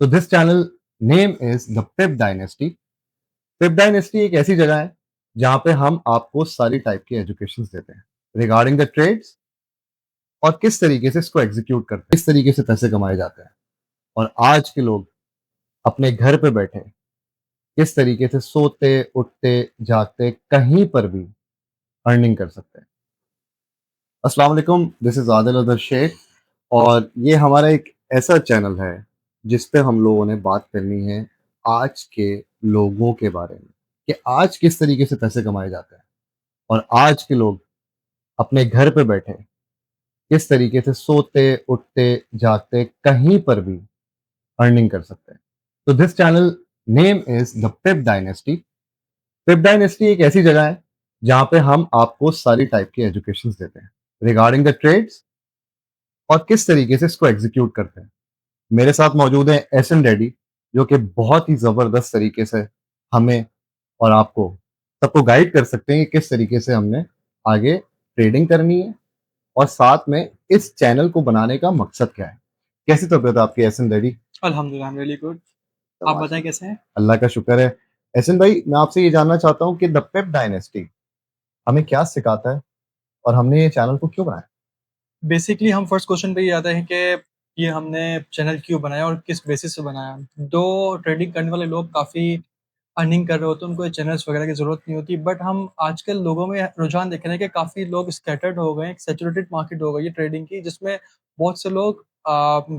तो this channel name is the pip dynasty. Pip dynasty एक ऐसी जगह है जहां पे हम आपको सारी टाइप की एजुकेशन देते हैं रिगार्डिंग द ट्रेड्स और किस तरीके से इसको एग्जीक्यूट करते हैं, किस तरीके से पैसे कमाए जाते हैं और आज के लोग अपने घर पे बैठे किस तरीके से सोते उठते जागते कहीं पर भी अर्निंग कर सकते हैं। अस्सलाम वालेकुम, दिस इज आदिल अदर शेख और ये हमारा एक ऐसा चैनल है जिस पे हम लोगों ने बात करनी है आज के लोगों के बारे में कि आज किस तरीके से पैसे कमाए जाते हैं और आज के लोग अपने घर पे बैठे किस तरीके से सोते उठते जागते कहीं पर भी अर्निंग कर सकते हैं। तो this channel name is the pip dynasty. Pip dynasty एक ऐसी जगह है जहां पे हम आपको सारी टाइप की एजुकेशन देते हैं रिगार्डिंग द ट्रेड्स और किस तरीके से इसको एग्जीक्यूट करते हैं। मेरे साथ मौजूद है एस एन डैडी जो कि बहुत ही जबरदस्त तरीके से हमें और आपको सबको गाइड कर सकते हैं कि किस तरीके से हमने आगे ट्रेडिंग करनी है और साथ में इस चैनल को बनाने का मकसद क्या है। कैसी तबीयत है आपकी एस एन डैडी? अल्हम्दुलिल्लाह, आई एम रियली गुड। आप बताएं कैसे हैं? अल्लाह का शुक्र है। एहसन भाई, मैं आपसे ये जानना चाहता हूँ कि द पेप डायनेस्टी हमें क्या सिखाता है और हमने ये चैनल को क्यों बनाया? बेसिकली हम फर्स्ट क्वेश्चन पे ही आते हैं कि ये हमने चैनल क्यों बनाया और किस बेसिस पे बनाया। दो ट्रेडिंग करने वाले लोग काफ़ी अर्निंग कर रहे होते हैं, उनको ये चैनल्स वगैरह की ज़रूरत नहीं होती। बट हम आजकल लोगों में रुझान देख रहे हैं कि काफ़ी लोग स्कैटर्ड हो गए हैं, एक सैचुरेटेड मार्केट हो गई है ट्रेडिंग की, जिसमें बहुत से लोग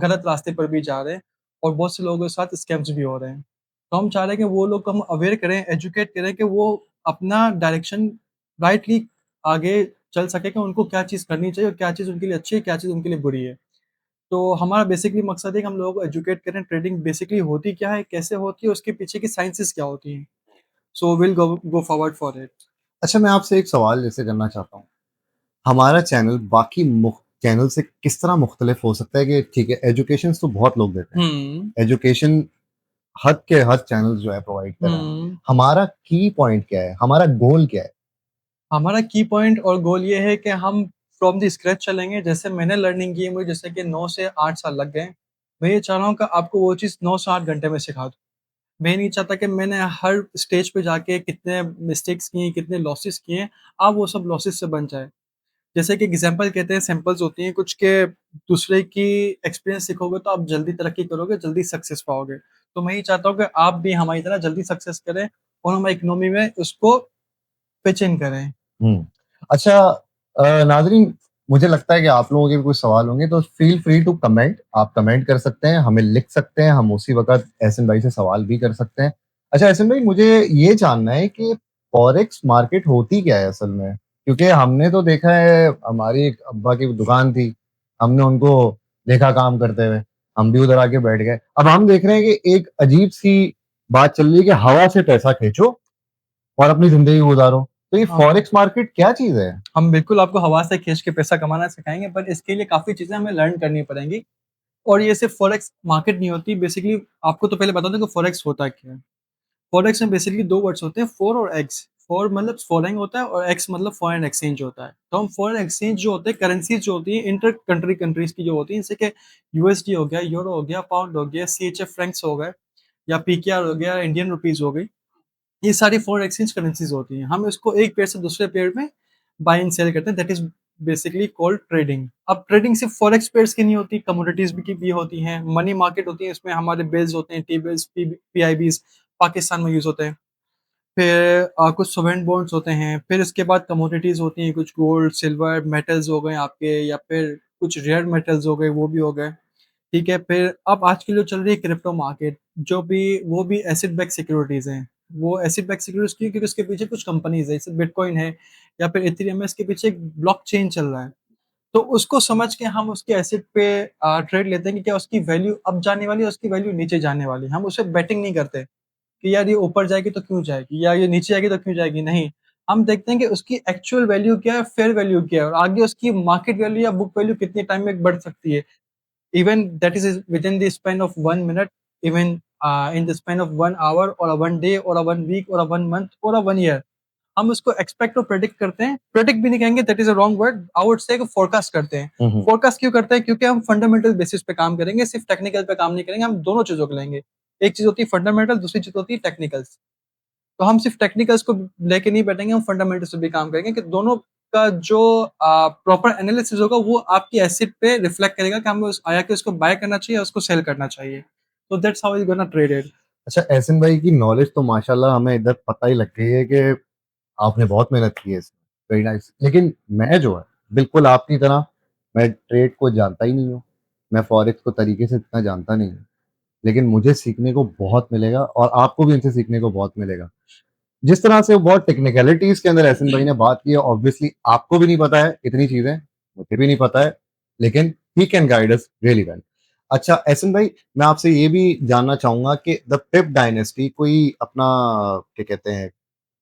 गलत रास्ते पर भी जा रहे हैं और बहुत से लोगों के साथ स्कैम्स भी हो रहे हैं। तो हम चाह रहे हैं कि वो लोग को हम अवेयर करें, एजुकेट करें कि वो अपना डायरेक्शन राइटली आगे चल सके कि उनको क्या चीज़ करनी चाहिए और क्या चीज़ उनके लिए अच्छी है, क्या चीज़ उनके लिए बुरी है। तो हमारा बेसिकली मकसद है कि हम लोगों को एजुकेट करें, ट्रेडिंग बेसिकली होती क्या है, कैसे होती है, उसके पीछे की साइंसेज़ क्या होती हैं। So will go forward for it. अच्छा, मैं आपसे एक सवाल जैसे करना चाहता हूँ। हमारा चैनल बाकी चैनल से किस तरह मुख्तलिफ हो सकता है कि ठीक है, एजुकेशन तो बहुत लोग देते हैं। हुँ, एजुकेशन हद के हद चैनल जो है प्रोवाइड कर रहे हैं। हुँ। हमारा की पॉइंट क्या है? हमारा गोल क्या है? हमारा की पॉइंट और गोल ये है कि हम फ्रॉम द स्क्रैच चलेंगे। जैसे मैंने लर्निंग की है, मुझे जैसे कि 9 से 8 साल लग गए। मैं ये चाह रहा हूँ कि आपको वो चीज़ 9 से 8 घंटे में सिखा दूँ। मैं नहीं चाहता कि मैंने हर स्टेज पे जाके कितने मिस्टेक्स किए, कितने लॉसेस किए हैं, आप वो सब लॉसेस से बच जाएँ। जैसे कि एग्ज़ाम्पल कहते हैं, सैंपल्स होती हैं कुछ के, दूसरे की एक्सपीरियंस सीखोगे तो आप जल्दी तरक्की करोगे, जल्दी सक्सेस पाओगे। तो मैं ये चाहता हूँ कि आप भी हमारी तरह जल्दी सक्सेस करें और हमारी इकोनॉमी में उसको पिच इन करें। हुँ। अच्छा, नाज़रीन, मुझे लगता है कि आप लोगों के भी कुछ सवाल होंगे तो फ़ील फ्री टू कमेंट। आप कमेंट कर सकते हैं, हमें लिख सकते हैं, हम उसी वक़्त एहसन भाई से सवाल भी कर सकते हैं। अच्छा एहसन भाई, मुझे ये जानना है कि फॉरेक्स मार्केट होती क्या है असल में? क्योंकि हमने तो देखा है, हमारी एक अब्बा की दुकान थी, हमने उनको देखा काम करते हुए, हम भी उधर आके बैठ गए। अब हम देख रहे हैं कि एक अजीब-सी बात चल रही है कि हवा से पैसा खींचो और अपनी ज़िंदगी गुज़ारो। तो ये हाँ, फॉरेक्स मार्केट क्या चीज़ है? हम बिल्कुल आपको हवा से खींच के पैसा कमाना सिखाएँगे, पर इसके लिए काफ़ी चीज़ें हमें लर्न करनी पड़ेंगी और ये सिर्फ़ फॉरेक्स मार्केट नहीं होती। बेसिकली आपको तो पहले बता दूँ कि फॉरेक्स होता क्या है? फॉरेक्स में बेसिकली 2 वर्ड्स होते हैं, फॉर और एक्स। फॉर मतलब फॉरेन होता है और एक्स मतलब फॉरेन एक्सचेंज होता है। तो हम फॉरेन एक्सचेंज जो होते हैं, करेंसीज़ जो होती हैं इंटर कंट्री कंट्रीज़ की जो होती हैं, जैसे कि यूएसडी हो गया, यूरो हो गया, पाउंड हो गया, सीएचएफ फ्रैंक्स हो गए या पीकेआर हो गया, इंडियन रुपीज़ हो गई। ये सारी फॉरेन एक्सचेंज करेंसीज़ होती हैं। हम इसको एक पेयर से दूसरे पेयर में बाय एंड सेल करते हैं, that is basically called trading. अब ट्रेडिंग सिर्फ फॉरेक्स पेयर्स की नहीं होती, कमोडिटीज़ भी की भी होती हैं, मनी मार्केट होती है, इसमें हमारे बिल्स होते हैं, टी-बिल्स, पीआईबीज़ पाकिस्तान में यूज़ होते हैं। फिर कुछ सोवरेन बॉन्ड्स होते हैं, फिर इसके बाद कमोडिटीज़ होती हैं, कुछ गोल्ड, सिल्वर, मेटल्स हो गए आपके या फिर कुछ रेयर मेटल्स हो गए, वो भी हो गए, ठीक है? फिर अब आज की जो चल रही है क्रिप्टो मार्केट, जो भी वो भी एसिड बैक्ड सिक्योरिटीज़ हैं। वो एसिड बैक्ड सिक्योरिटीज़ क्यों? क्योंकि उसके पीछे कुछ कंपनीज़ हैं, जैसे बिटकॉइन है या फिर इथेरियम है, इसके पीछे एक ब्लॉकचेन चल रहा है। तो उसको समझ के हम उसके एसेट पे ट्रेड लेते हैं कि क्या उसकी वैल्यू अब जाने वाली है, उसकी वैल्यू नीचे जाने वाली है। हम उसपे बेटिंग नहीं करते कि यार ये ऊपर जाएगी तो क्यों जाएगी या ये नीचे जाएगी तो क्यों जाएगी, नहीं। हम देखते हैं कि उसकी एक्चुअल वैल्यू क्या है, फेयर वैल्यू क्या है और आगे उसकी मार्केट वैल्यू या बुक वैल्यू कितने टाइम में बढ़ सकती है। Even that is within the span of 1 minute, even in the span of 1 hour और 1 डे और 1 वीक और 1 मंथ और 1 ईयर। हम उसको एक्सपेक्ट और प्रेडिक्ट करते हैं। प्रेडिक्ट भी नहीं कहेंगे, that is a wrong word, I would say forecast करते हैं। फोरकास्ट क्यों करते हैं? क्योंकि हम फंडामेंटल बेसिस पे काम करेंगे, सिर्फ टेक्निकल पे काम नहीं करेंगे, हम दोनों चीजों को लेंगे। एक चीज होती है फंडामेंटल, दूसरी चीज होती है टेक्निकल्स। तो हम सिर्फ टेक्निकल्स को लेके नहीं बैठेंगे, हम फंडामेंटल्स पे भी काम करेंगे कि दोनों का जो प्रॉपर एनालिसिस होगा वो आपकी एसेट पे रिफ्लेक्ट करेगा कि हमें आया कि उसको बाय करना चाहिए या उसको सेल करना चाहिए। तो that's how you gonna trade it. अच्छा, एहसन भाई की नॉलेज तो माशाल्लाह हमें इधर पता ही लग गई है कि आपने बहुत मेहनत की है इसमें। Very nice. लेकिन मैं जो है बिल्कुल आपकी तरह मैं ट्रेड को जानता ही नहीं हूँ। मैं फॉरेक्स को तरीके से इतना जानता नहीं हूँ। लेकिन मुझे सीखने को बहुत मिलेगा और आपको भी इनसे सीखने को बहुत मिलेगा। जिस तरह से वो बहुत टेक्निकलिटीज के अंदर एहसन भाई ने बात की है, ऑब्वियसली आपको भी नहीं पता है इतनी चीजें, मुझे भी नहीं पता है, लेकिन he can guide us really well. अच्छा एहसन भाई, मैं आपसे ये भी जानना चाहूंगा कि द पिप डायनेस्टी कोई अपना क्या कहते हैं,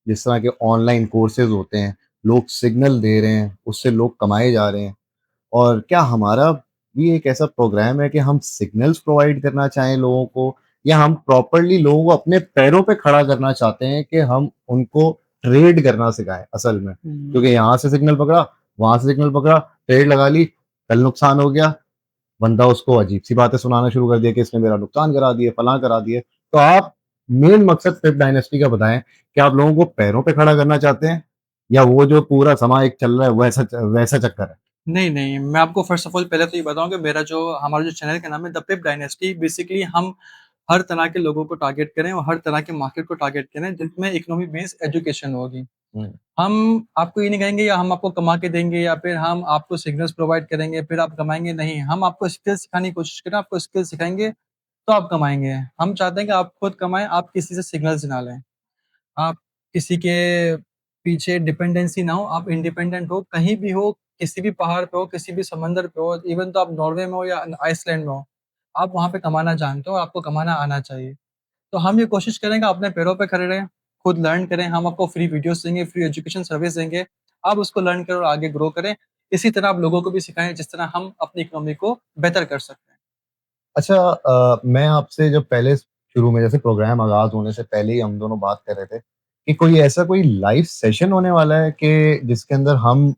जिस तरह के ऑनलाइन कोर्सेज होते हैं, लोग सिग्नल दे रहे हैं, उससे लोग कमाए जा रहे हैं, और क्या हमारा भी एक ऐसा प्रोग्राम है कि हम सिग्नल्स प्रोवाइड करना चाहें लोगों को, या हम प्रॉपर्ली लोगों को अपने पैरों पे खड़ा करना चाहते हैं कि हम उनको ट्रेड करना सिखाएं असल में? क्योंकि यहाँ से सिग्नल पकड़ा, वहां से सिग्नल पकड़ा, ट्रेड लगा ली, कल नुकसान हो गया, बंदा उसको अजीब सी बातें सुनाना शुरू कर दिया कि इसने मेरा नुकसान करा दिया, फलां करा दिए। तो आप मेन मकसद पिप डायनेस्टी का बताएं कि आप लोगों को पैरों पे खड़ा करना चाहते हैं, या वो जो पूरा समा एक चल रहा है वैसा वैसा चक्कर है? नहीं, नहीं, मैं आपको फ़र्स्ट ऑफ ऑल पहले तो ये बताऊँ कि हमारा जो चैनल का नाम है द पिप डायनेस्टी। बेसिकली हम हर तरह के लोगों को टारगेट करें और हर तरह के मार्केट को टारगेट करें जिसमें इकोनॉमी बेस्ड एजुकेशन होगी। हम्म, हम आपको ये नहीं कहेंगे या हम आपको कमा के देंगे या फिर हम आपको सिग्नल्स प्रोवाइड करेंगे फिर आप कमाएँगे, नहीं। हम आपको स्किल्स सिखाने की कोशिश करें, आपको स्किल्स सिखाएँगे तो आप कमाएँगे। हम चाहते हैं कि आप खुद कमाएँ, आप किसी से सिग्नल्स ना लें। आप किसी के पीछे डिपेंडेंसी ना हो, आप इंडिपेंडेंट हो, कहीं भी हो, किसी भी पहाड़ पे हो, किसी भी समंदर पे हो, इवन तो आप नॉर्वे में हो या आइसलैंड में हो, आप वहाँ पे कमाना जानते हो, आपको कमाना आना चाहिए। तो हम ये कोशिश करेंगे आप अपने पैरों पे खड़े रहें, खुद लर्न करें, हम आपको फ्री वीडियोज़ देंगे, फ्री एजुकेशन सर्विस देंगे, आप उसको लर्न करें और आगे ग्रो करें। इसी तरह आप लोगों को भी सिखाएँ जिस तरह हम अपनी इकोनॉमी को बेहतर कर सकते हैं। अच्छा, मैं आपसे जब पहले शुरू में जैसे प्रोग्राम आगाज़ होने से पहले ही हम दोनों बात कर रहे थे कि कोई ऐसा कोई लाइव सेशन होने वाला है कि जिसके अंदर हम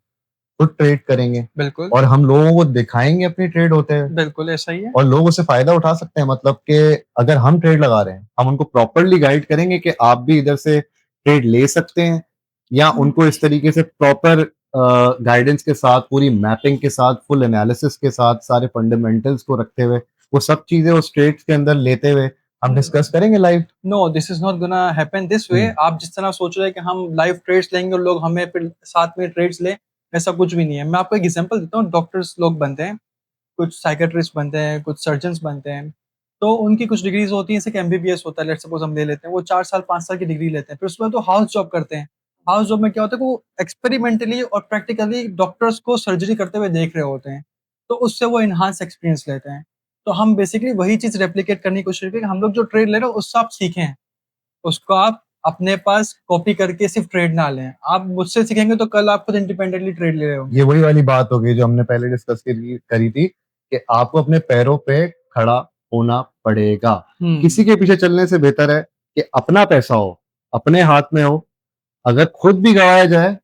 खुद ट्रेड करेंगे बिल्कुल, और हम लोगों को दिखाएँगे अपनी ट्रेड होते हुए, बिल्कुल ऐसा ही है। और लोग उससे फ़ायदा उठा सकते हैं? मतलब कि अगर हम ट्रेड लगा रहे हैं, हम उनको प्रॉपर्ली गाइड करेंगे कि आप भी इधर से ट्रेड ले सकते हैं, या उनको इस तरीके से प्रॉपर गाइडेंस के साथ, पूरी मैपिंग के साथ, फुल एनालिसिस के साथ, सारे फंडामेंटल्स को रखते हुए, वो सब चीज़ें उस ट्रेड्स के अंदर लेते हुए हम डिस्कस करेंगे live? No, this is not gonna happen this way. हुँ, आप जिस तरह सोच रहे हैं कि हम लाइव ट्रेड्स लेंगे और लोग हमें फिर साथ में ट्रेड्स लें, ऐसा कुछ भी नहीं है। मैं आपको एक एग्ज़ाम्पल देता हूँ, डॉक्टर्स लोग बनते हैं, कुछ साइकियाट्रिस्ट बनते हैं, कुछ सर्जन्स बनते हैं। तो उनकी कुछ डिग्रीज़ होती हैं, जैसे कि एमबीबीएस होता है, लेट्स सपोज़ हम ले लेते हैं, वो 4 साल, 5 साल की डिग्री लेते हैं, फिर उसके बाद वो हाउस जॉब करते हैं। हाउस जॉब में क्या होता है कि वो एक्सपेरिमेंटली और प्रैक्टिकली डॉक्टर्स को सर्जरी करते हुए देख रहे होते हैं, तो उससे वो एनहांस एक्सपीरियंस लेते हैं। तो हम बेसिकली वही चीज़ रेप्लिकेट करने की कोशिश करें कि हम लोग जो ट्रेड ले रहे हैं, उससे आप सीखें। उसको आप अपने पास कॉपी करके सिर्फ ट्रेड ना लें। आप मुझसे सीखेंगे तो कल आप खुद इंडिपेंडेंटली ट्रेड ले रहे ये होंगे। वही वाली बात हो गई जो हमने पहले डिस्कस करी करी थी कि आपको अपने पैरों पे खड़ा होना पड़ेगा। हुँ। किसी के पीछे चलने से बेहतर है कि अपना पैसा हो, अपने हाथ में हो, अगर खुद भी गवाया जाए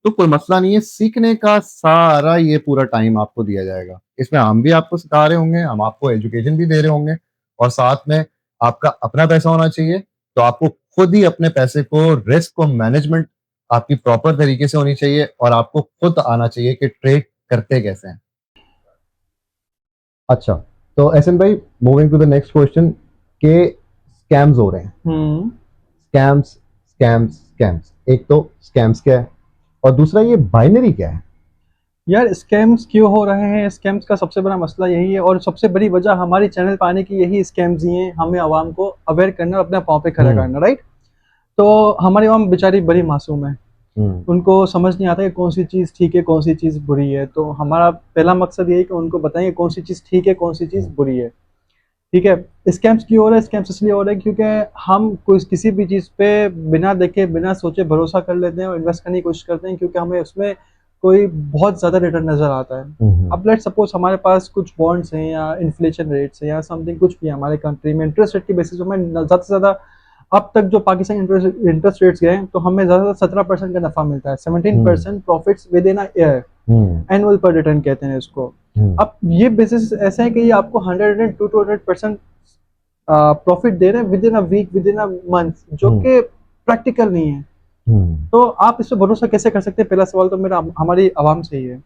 तो कोई मसला नहीं है, सीखने का सारा ये पूरा टाइम आपको दिया जाएगा। इसमें हम भी आपको सिखा रहे होंगे, हम आपको एजुकेशन भी दे रहे होंगे, और साथ में आपका अपना पैसा होना चाहिए, तो आपको खुद ही अपने पैसे को, रिस्क को मैनेजमेंट आपकी प्रॉपर तरीके से होनी चाहिए, और आपको खुद आना चाहिए कि ट्रेड करते कैसे हैं। अच्छा, तो एहसन भाई, moving to the next question, के स्कैम्स हो रहे हैं। हुँ। Scams, scams, scams. एक तो स्कैम्स क्या है, और दूसरा ये बाइनरी क्या है? यार स्कैम्स क्यों हो रहे हैं? स्कैम्स का सबसे बड़ा मसला यही है और सबसे बड़ी वजह हमारी चैनल पे आने की यही स्कैम्स ही हैं, हमें आवाम को अवेयर करना और अपने पाँव पे खड़ा हुँ, करना, राइट? तो हमारी आवाम बेचारी बड़ी मासूम है। हुँ, उनको समझ नहीं आता कि कौन-सी चीज़ ठीक है, कौन-सी चीज़ बुरी है। तो हमारा पहला मकसद यही है कि उनको बताएँ कि कौन-सी चीज़ ठीक है, कौन-सी चीज़ हुँ, बुरी है। ठीक है? स्कैम्स क्यों हो रहा है? स्कैम्स इसलिए हो रहा है क्योंकि हम कोई किसी भी चीज़ पे बिना देखे, बिना सोचे भरोसा कर लेते हैं और इन्वेस्ट करने की कोशिश करते हैं क्योंकि हमें उसमें कोई बहुत ज़्यादा रिटर्न नज़र आता है। हुँ, हुँ, अब लेट्स सपोज़ हमारे पास कुछ बॉन्ड्स हैं या इन्फ्लेशन रेट्स हैं या समथिंग कुछ भी है हमारे कंट्री में, इंटरेस्ट रेट के बेसिस पे हमें ज़्यादा से ज़्यादा अब तक जो पाकिस्तान इंटरेस्ट रेट्स गए हैं, तो हमें ज़्यादा 17% का नफा मिलता है, 17% profits with in a year, annual पर रिटर्न कहते हैं इसको। अब ये बिजनेस ऐसे हैं कि ये आपको 102 to 100% प्रॉफिट दे रहे हैं within a week, within a month, जो कि प्रैक्टिकल नहीं है। तो आप इस पे भरोसा कैसे कर सकते हैं? पहला सवाल तो मेरा हमारी आवाम से ही है।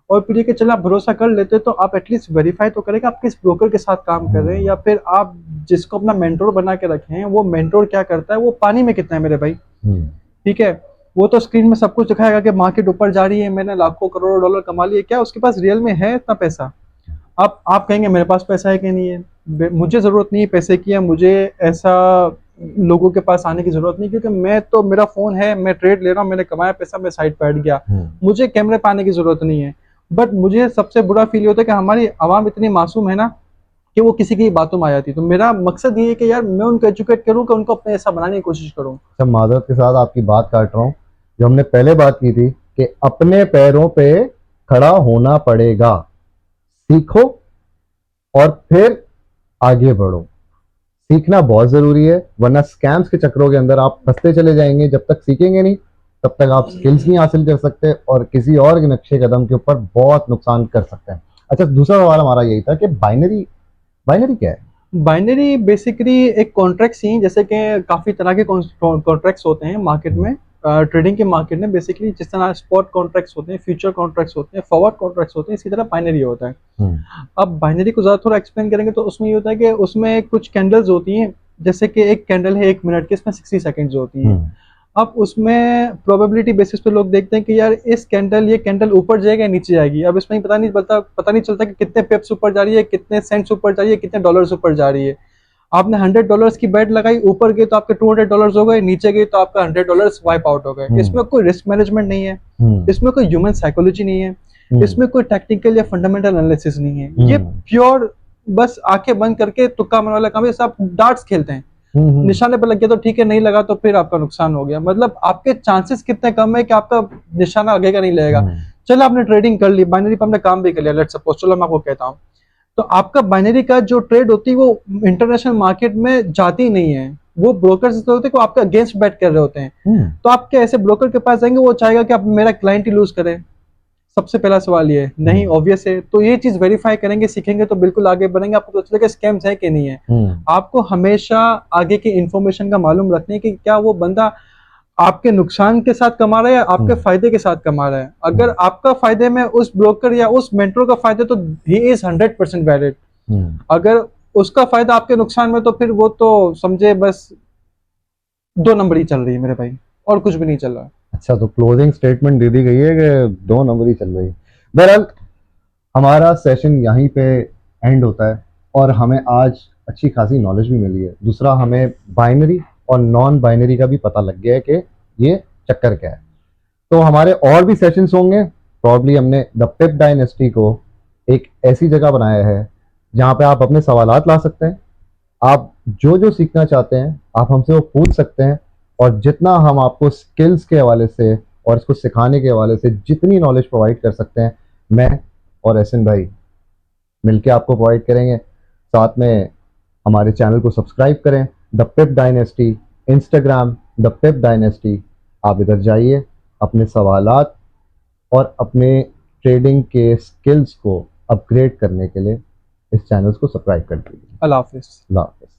और फिर ये कि चलो आप भरोसा कर लेते हो, तो आप एटलीस्ट वेरीफाई तो करें कि आप किस ब्रोकर के साथ काम कर रहे हैं, या फिर आप जिसको अपना मेंटोर बना के रखे हैं, वो मेंटोर क्या करता है, वो पानी में कितना है मेरे भाई। ठीक है, वो तो स्क्रीन में सब कुछ दिखाएगा कि मार्केट ऊपर जा रही है, मैंने लाखों करोड़ों डॉलर कमा लिए, क्या उसके पास रियल में है इतना पैसा? आप कहेंगे मेरे पास पैसा है कि नहीं है, मुझे ज़रूरत नहीं है पैसे की, या मुझे ऐसा लोगों के पास आने की ज़रूरत नहीं, क्योंकि मैं तो, मेरा फ़ोन है, मैं ट्रेड ले रहा हूँ, मैंने कमाया पैसा, मैं साइड पर हट गया, मुझे कैमरे पे आने की ज़रूरत नहीं है। बट मुझे सबसे बुरा फील होता है कि हमारी आवाम इतनी मासूम है ना, कि वो किसी की बातों में आ जाती है। तो मेरा मकसद ये है कि यार मैं उनको एजुकेट करूँ, कि उनको अपने ऐसा बनाने की कोशिश करूँ। सब माजरत के साथ आपकी बात काट रहा हूँ। जो हमने पहले बात की थी कि अपने पैरों पे खड़ा होना पड़ेगा, सीखो और फिर आगे बढ़ो। सीखना बहुत जरूरी है, वरना स्कैम्स के चक्रों के अंदर आप फंसते चले जाएंगे। जब तक सीखेंगे नहीं, तब तक आप स्किल्स नहीं हासिल कर सकते और किसी और के नक्शे कदम के ऊपर बहुत नुकसान कर सकते हैं। अच्छा, दूसरा सवाल हमारा यही था कि बाइनरी, बाइनरी क्या है? बाइनरी बेसिकली एक कॉन्ट्रैक्ट्स ही, जैसे कि काफ़ी तरह के कॉन्ट्रैक्ट्स होते हैं मार्केट में, ट्रेडिंग के मार्केट में। बेसिकली जिस तरह स्पॉट कॉन्ट्रैक्ट्स होते हैं, फ्यूचर कॉन्ट्रैक्ट्स होते हैं, फॉरवर्ड कॉन्ट्रैक्ट्स होते हैं, इसी तरह बाइनरी होता है। अब बाइनरी को ज़्यादा थोड़ा एक्सप्लेन करेंगे तो उसमें ये होता है कि उसमें कुछ कैंडल्स होती हैं, जैसे कि एक कैंडल है 1 मिनट की, इसमें 60 सेकेंड्स होती है। अब उसमें प्रोबेबिलिटी बेसिस पे लोग देखते हैं कि यार इस कैंडल, ये कैंडल ऊपर जाएगी या नीचे जाएगी। अब इसमें पता नहीं चलता कि कितने पिप्स ऊपर जा रही है, कितने सेंट्स ऊपर जा रही है, कितने डॉलर्स ऊपर जा रही है। आपने $100 की बेट लगाई, ऊपर गई तो आपके $200 हो गए, नीचे गई तो आपका $100 वाइप आउट हो गए। इसमें कोई रिस्क मैनेजमेंट नहीं है, इसमें कोई ह्यूमन साइकोलॉजी नहीं है, इसमें कोई टेक्निकल या फंडामेंटल एनालिसिस नहीं है। ये प्योर बस आंखें बंद करके तुक्का मारने वाला काम है। जैसे आप डार्ट्स खेलते हैं, निशाने पर लग गया तो ठीक है, नहीं लगा तो फिर आपका नुकसान हो गया। मतलब आपके चांसेस कितने कम है कि आपका निशाना लगेगा नहीं लगेगा। चलो आपने ट्रेडिंग कर ली, बाइनरी पर हमने काम भी कर लिया, लेट्स सपोज, चलो मैं आपको कहता हूँ, तो आपका बाइनरी का जो ट्रेड होती है वो इंटरनेशनल मार्केट में जाती नहीं है। वो ब्रोकर से होते हैं वो आपके अगेंस्ट बैट कर रहे होते हैं। तो आप क्या ऐसे ब्रोकर के पास जाएंगे, वो चाहेगा कि आप मेरा क्लाइंट ही लूज करें? सबसे पहला सवाल ये है, नहीं, ऑब्वियस है। तो ये चीज वेरीफाई करेंगे, सीखेंगे तो बिल्कुल आगे बढ़ेंगे। आपको पता चलेगा स्कैम्स है कि नहीं है। आपको हमेशा आगे की इंफॉर्मेशन का मालूम रखने है कि क्या वो बंदा आपके नुकसान के साथ कमा रहा है या आपके फायदे के साथ कमा रहा है। अगर आपका फायदे में उस ब्रोकर या उस मेंटर का फायदा, तो ही इज 100% वैलिड। अगर उसका फायदा आपके नुकसान में, तो फिर वो तो समझे बस 2 नंबर ही चल रही है मेरे भाई, और कुछ भी नहीं चल रहा। अच्छा, तो क्लोजिंग स्टेटमेंट दे दी गई है कि 2 नंबर ही चल रही है। बहरहाल हमारा सेशन यहीं पे एंड होता है और हमें आज अच्छी खासी नॉलेज भी मिली है। दूसरा, हमें बाइनरी और नॉन बाइनरी का भी पता लग गया है कि ये चक्कर क्या है। तो हमारे और भी सेशंस होंगे। प्रॉब्ली हमने द पिप डायनेस्टी को एक ऐसी जगह बनाया है जहाँ पे आप अपने सवालात ला सकते हैं। आप जो जो सीखना चाहते हैं आप हमसे वो पूछ सकते हैं, और जितना हम आपको स्किल्स के हवाले से और इसको सिखाने के हवाले से जितनी नॉलेज प्रोवाइड कर सकते हैं, मैं और एहसन भाई मिलके आपको प्रोवाइड करेंगे। साथ में हमारे चैनल को सब्सक्राइब करें, the pip dynasty, Instagram the pip dynasty. आप इधर जाइए, अपने सवालात और अपने ट्रेडिंग के स्किल्स को अपग्रेड करने के लिए इस चैनल को सब्सक्राइब कर दीजिए। अल्लाह हाफिज। अल्लाह हाफिज।